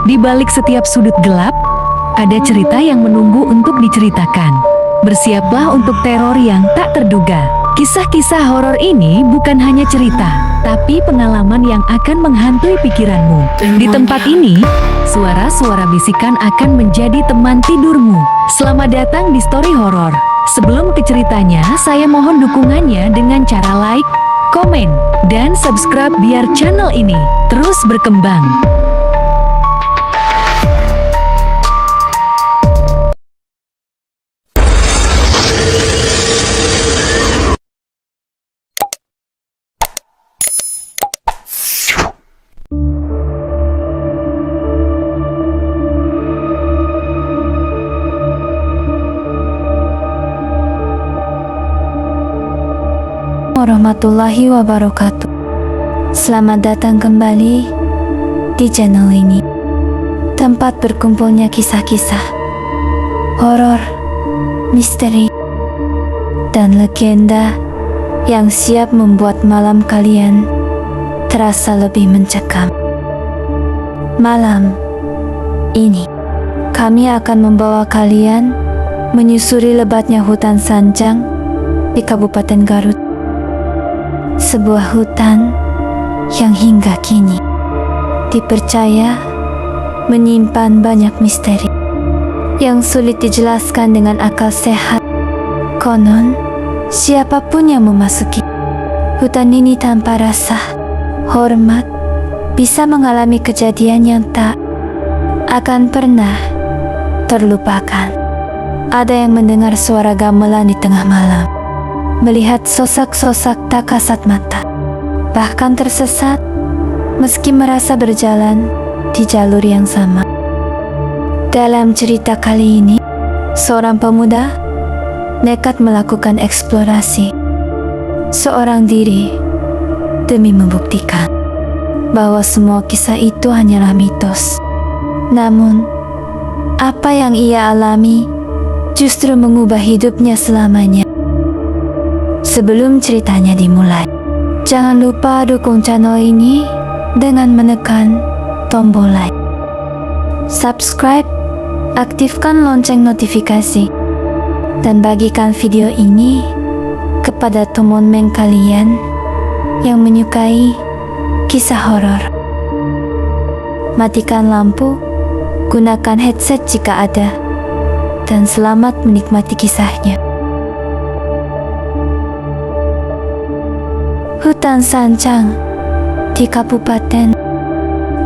Di balik setiap sudut gelap, ada cerita yang menunggu untuk diceritakan. Bersiaplah untuk teror yang tak terduga. Kisah-kisah horor ini bukan hanya cerita, tapi pengalaman yang akan menghantui pikiranmu. Di tempat ini, suara-suara bisikan akan menjadi teman tidurmu. Selamat datang di Story Horor. Sebelum ke ceritanya, saya mohon dukungannya dengan cara like, komen, dan subscribe biar channel ini terus berkembang. Warahmatullahi wabarakatuh. Selamat datang kembali di channel ini, tempat berkumpulnya kisah-kisah horor, misteri, dan legenda yang siap membuat malam kalian terasa lebih mencekam. Malam ini kami akan membawa kalian menyusuri lebatnya hutan Sanjang di Kabupaten Garut. Sebuah hutan yang hingga kini dipercaya menyimpan banyak misteri yang sulit dijelaskan dengan akal sehat. Konon, siapapun yang memasuki hutan ini tanpa rasa hormat bisa mengalami kejadian yang tak akan pernah terlupakan. Ada yang mendengar suara gamelan di tengah malam, melihat sosok-sosok tak kasat mata, bahkan tersesat meski merasa berjalan di jalur yang sama. Dalam cerita kali ini, seorang pemuda nekat melakukan eksplorasi seorang diri demi membuktikan bahwa semua kisah itu hanyalah mitos. Namun, apa yang ia alami justru mengubah hidupnya selamanya. Sebelum ceritanya dimulai, jangan lupa dukung channel ini dengan menekan tombol like, subscribe, aktifkan lonceng notifikasi, dan bagikan video ini kepada teman-teman kalian yang menyukai kisah horor. Matikan lampu, gunakan headset jika ada, dan selamat menikmati kisahnya. Hutan Sanjang di Kabupaten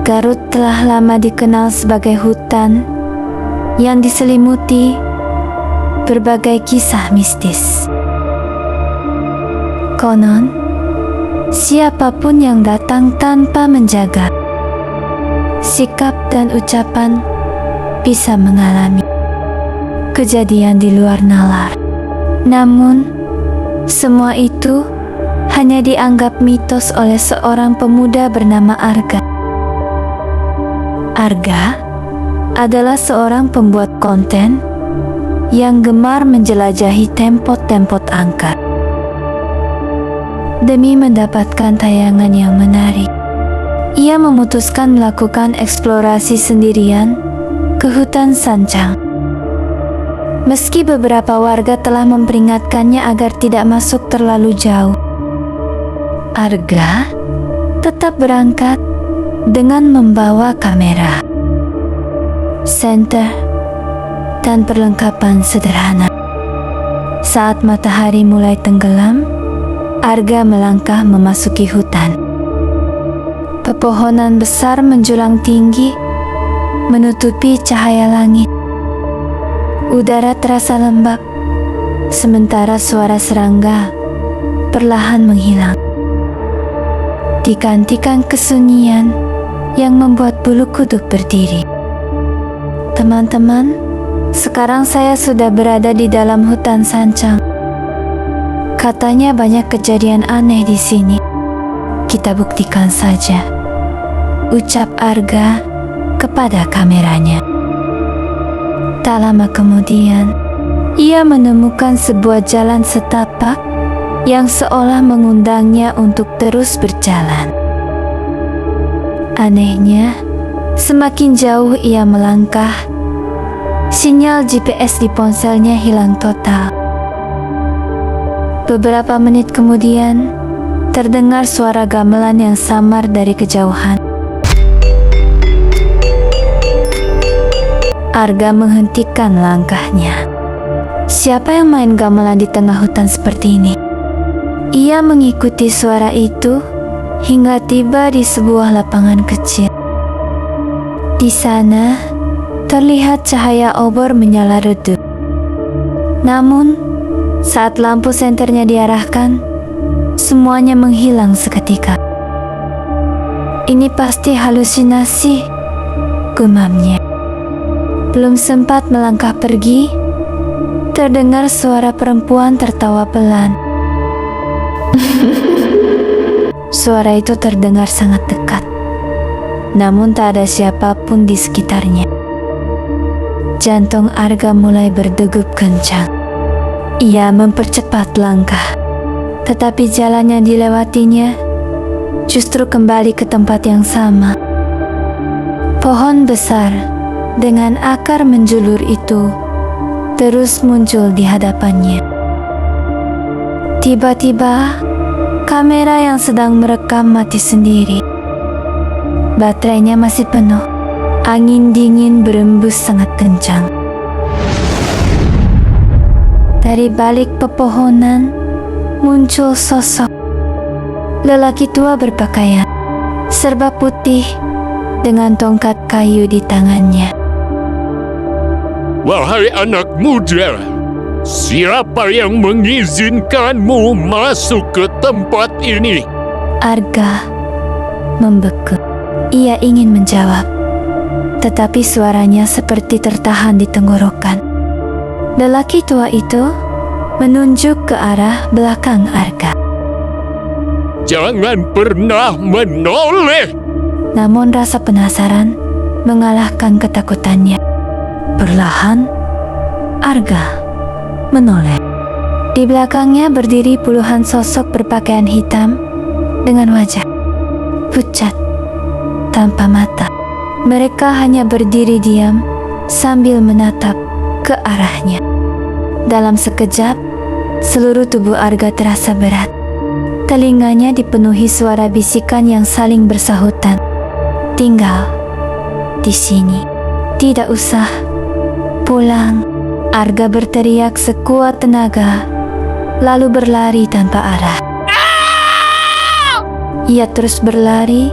Garut telah lama dikenal sebagai hutan yang diselimuti berbagai kisah mistis. Konon, siapapun yang datang tanpa menjaga sikap dan ucapan bisa mengalami kejadian di luar nalar. Namun, semua itu hanya dianggap mitos oleh seorang pemuda bernama Arga. Arga adalah seorang pembuat konten yang gemar menjelajahi tempat-tempat angker demi mendapatkan tayangan yang menarik. Ia memutuskan melakukan eksplorasi sendirian ke hutan Sanjang. Meski beberapa warga telah memperingatkannya agar tidak masuk terlalu jauh, Arga tetap berangkat dengan membawa kamera, senter, dan perlengkapan sederhana. Saat matahari mulai tenggelam, Arga melangkah memasuki hutan. Pepohonan besar menjulang tinggi, menutupi cahaya langit. Udara terasa lembab, sementara suara serangga perlahan menghilang, digantikan kesunyian yang membuat bulu kuduk berdiri. Teman-teman, sekarang saya sudah berada di dalam hutan Sanjang. Katanya banyak kejadian aneh di sini. Kita buktikan saja, ucap Arga kepada kameranya. Tak lama kemudian, ia menemukan sebuah jalan setapak yang seolah mengundangnya untuk terus berjalan. Anehnya, semakin jauh ia melangkah, sinyal GPS di ponselnya hilang total. Beberapa menit kemudian, terdengar suara gamelan yang samar dari kejauhan. Arga menghentikan langkahnya. Siapa yang main gamelan di tengah hutan seperti ini? Ia mengikuti suara itu hingga tiba di sebuah lapangan kecil. Di sana, terlihat cahaya obor menyala redup. Namun, saat lampu senternya diarahkan, semuanya menghilang seketika. Ini pasti halusinasi, gumamnya. Belum sempat melangkah pergi, terdengar suara perempuan tertawa pelan. Suara itu terdengar sangat dekat, namun tak ada siapapun di sekitarnya. Jantung Arga mulai berdegup kencang. Ia mempercepat langkah, tetapi jalan yang dilewatinya justru kembali ke tempat yang sama. Pohon besar dengan akar menjulur itu terus muncul di hadapannya. Tiba-tiba, kamera yang sedang merekam mati sendiri. Baterainya masih penuh. Angin dingin berembus sangat kencang. Dari balik pepohonan muncul sosok lelaki tua berpakaian serba putih dengan tongkat kayu di tangannya. Wahai anak muda, siapa yang mengizinkanmu masuk ke tempat ini? Arga membeku. Ia ingin menjawab, tetapi suaranya seperti tertahan di tenggorokan. Lelaki tua itu menunjuk ke arah belakang Arga. Jangan pernah menoleh. Namun rasa penasaran mengalahkan ketakutannya. Perlahan, Arga menoleh. Di belakangnya berdiri puluhan sosok berpakaian hitam dengan wajah pucat tanpa mata. Mereka hanya berdiri diam sambil menatap ke arahnya. Dalam sekejap, seluruh tubuh Arga terasa berat. Telinganya dipenuhi suara bisikan yang saling bersahutan. Tinggal di sini. Tidak usah pulang. Arga berteriak sekuat tenaga, lalu berlari tanpa arah. Ia terus berlari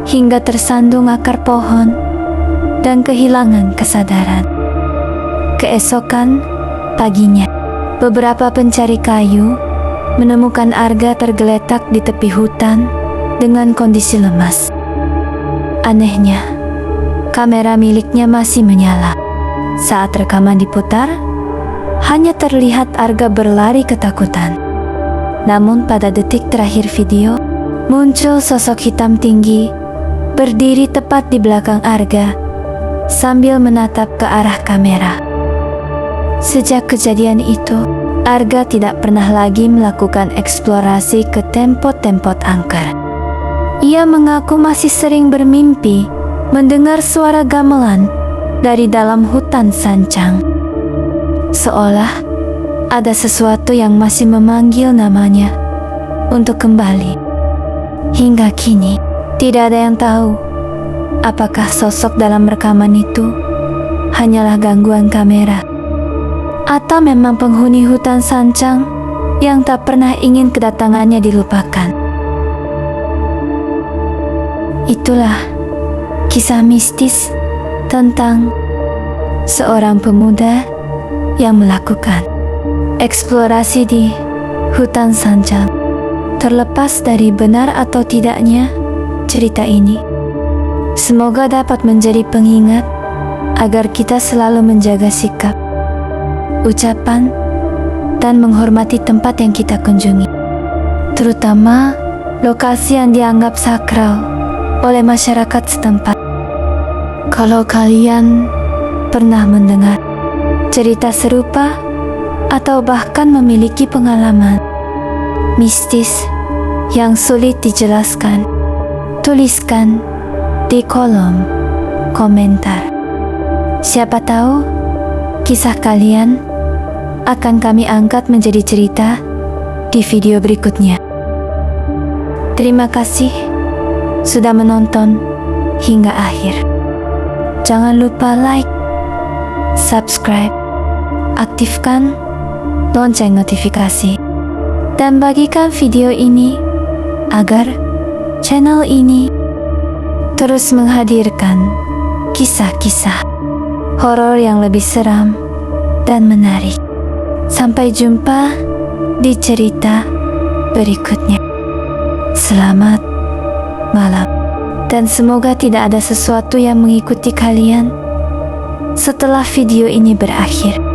hingga tersandung akar pohon dan kehilangan kesadaran. Keesokan paginya, beberapa pencari kayu menemukan Arga tergeletak di tepi hutan dengan kondisi lemas. Anehnya, kamera miliknya masih menyala. Saat rekaman diputar, hanya terlihat Arga berlari ketakutan. Namun pada detik terakhir video, muncul sosok hitam tinggi berdiri tepat di belakang Arga sambil menatap ke arah kamera. Sejak kejadian itu, Arga tidak pernah lagi melakukan eksplorasi ke tempat-tempat angker. Ia mengaku masih sering bermimpi mendengar suara gamelan dari dalam hutan sancang. Seolah ada sesuatu yang masih memanggil namanya untuk kembali. Hingga kini, tidak ada yang tahu apakah sosok dalam rekaman itu hanyalah gangguan kamera atau memang penghuni hutan sancang yang tak pernah ingin kedatangannya dilupakan. Itulah kisah mistis tentang seorang pemuda yang melakukan eksplorasi di hutan sancang. Terlepas dari benar atau tidaknya cerita ini, semoga dapat menjadi pengingat agar kita selalu menjaga sikap, ucapan, dan menghormati tempat yang kita kunjungi, terutama lokasi yang dianggap sakral oleh masyarakat setempat. Kalau kalian pernah mendengar cerita serupa atau bahkan memiliki pengalaman mistis yang sulit dijelaskan, tuliskan di kolom komentar. Siapa tahu kisah kalian akan kami angkat menjadi cerita di video berikutnya. Terima kasih sudah menonton hingga akhir. Jangan lupa like, subscribe, aktifkan lonceng notifikasi, dan bagikan video ini agar channel ini terus menghadirkan kisah-kisah horor yang lebih seram dan menarik. Sampai jumpa di cerita berikutnya. Selamat malam, dan semoga tidak ada sesuatu yang mengikuti kalian setelah video ini berakhir.